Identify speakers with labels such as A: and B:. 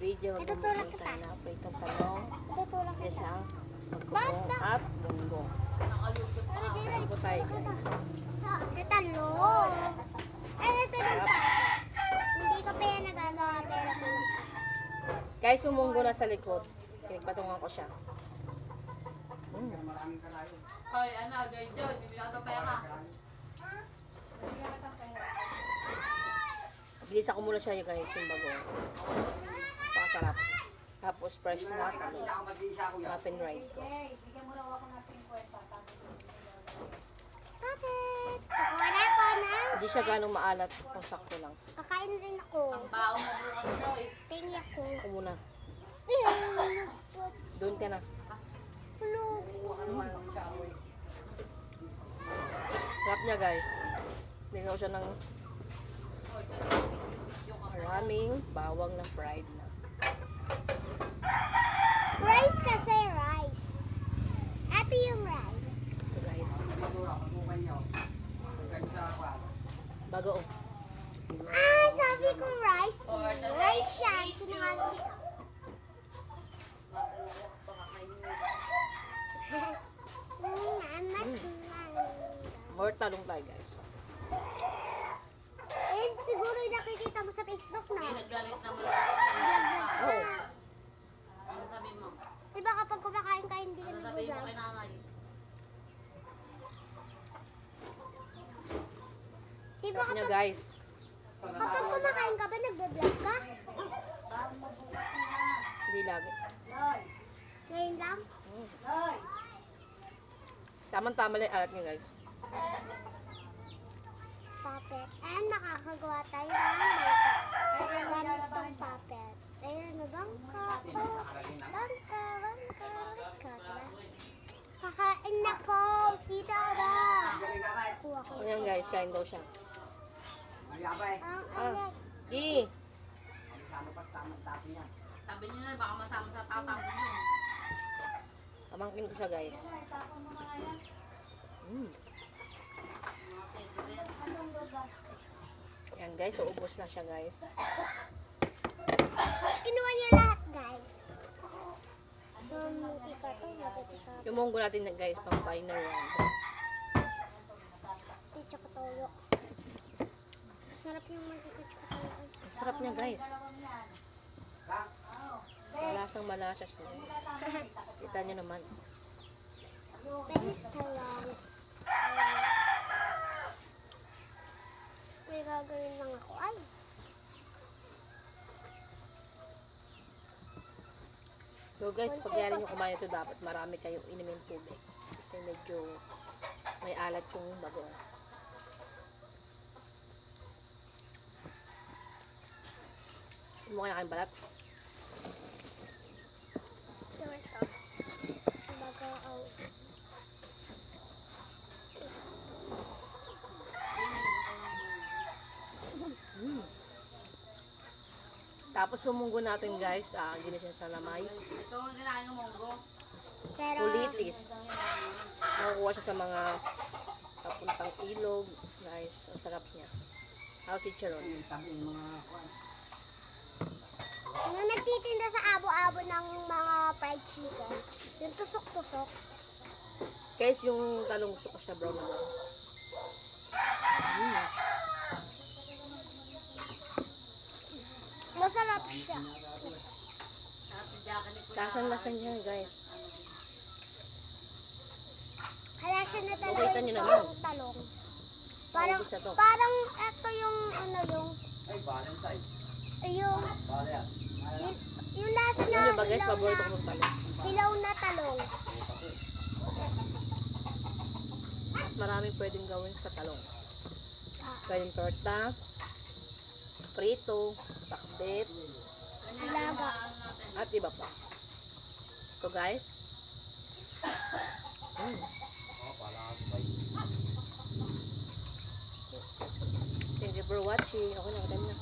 A: video,
B: Natutulog
A: magmumukha
B: kita.
A: tayo na pritong talong,
B: Tutulak kita.
A: isang magkubong at munggo. Ano po tayo guys?
B: Sa talong. Ay, ito din pa. Hindi ko pa yan nagagawa, pero tulog pa.
A: Guys, yung munggo na sa likod. Pinagpatungan ko siya.
C: Hoy, ano, Jojo, bibigyan ka pera.
A: Bilisa ko muna siya guys, yung bago. Pakasarap. Tapos fresh na talong. Muffin ride ko.
B: Bakit? Kukuha na ako na.
A: Hindi siya ganong maalat. Kung sakto lang.
B: Kakain rin ako.
C: Ang baong mo bukas daw eh.
B: Tingi ako.
A: Ako muna.
B: Ayun.
A: Doon ka na.
B: Tulog.
A: Sarap niya guys. Bigyan ko siya ng maraming bawang na fried na.
B: Rice kasi, rice. Ito yung rice.
A: Ito guys. Bago oh.
B: Ah, sabi ko rice.
C: Or the
B: Rice siya.
C: rice.
B: Sinungaling siya.
A: More talong tayo guys.
B: And siguro yung nakikita mo sa Facebook
C: May
B: na.
C: naggalit naman
B: Vlog-vlog
C: ako.
B: ka.
A: Oh.
C: Ano sabi mo?
B: Diba kapag kumakain ka, hindi ka
C: Ano sabi mo
B: nag-vlog?
C: kay nanay?
B: Diba
A: Sarap niya
B: kapag,
A: guys.
B: kapag kumakain ka ba, nag-vlog ka?
A: Hindi lagi.
B: Ngayon lang?
A: Tamang-tama lang yung alat niya guys.
B: Puppet. And makakagawa tayo ng bangka. Gamit itong puppet. Ayan, bangka ko. Bangka, bangka, bangka. Kakain na ko. Kita ba? Kuha ko.
A: Ayan guys, kain daw siya.
B: Ang
A: Ah.
B: alat.
A: Di.
C: Sabi niyo na, baka masama sa tatang mo.
A: Pamangkin ko siya guys. Ayan guys, so ubos na siya guys.
B: Kinuha niya lahat, guys. Muti ka to, muti ka.
A: Yung munggo natin na guys, pang final round.
B: Titsa ka toyo. Sarap yung muti ka toyo.
A: Ang sarap niya guys. Malasang malasa siya guys. Kita niyo naman.
B: Penis ka lang. May gagawin lang ako. Ay!
A: So guys, pag yari nyo kumain ito, dapat marami kayong inumin tubig. Kasi medyo may alat yung bago. Hindi mo kaya kayong balat?
B: So, ito. Bago ang...
A: Tapos yung munggo natin guys, ginisin sa lamay.
C: Ito ang kinain ng monggo.
B: Pero...
A: Kulitis. Nakukuha siya sa mga papuntang ilog. Guys, ang sarap niya. How's it, Charon?
B: Yung nagtitinda sa abo-abo ng mga fried chicken, yung tusok-tusok.
A: Guys, yung talong gusto ko siya brown na brown.
B: Masarap siya.
A: Lasang-lasang niya guys.
B: Kaya siya na talaga
A: Nakita niyo
B: yung
A: naman.
B: talong. Parang,
A: Maubos na to.
B: parang ito yung ano yung yung lasa
A: Yun
B: na
A: yung ba guys,
B: hilaw
A: paborito ko
B: na,
A: ng talong.
B: hilaw na talong.
A: At maraming pwedeng gawin sa talong.
B: Ah,
A: Pwedeng torta, prito, pakbet,
B: Alaga.
A: at iba pa. So guys, thank you for watching. Okay na, na.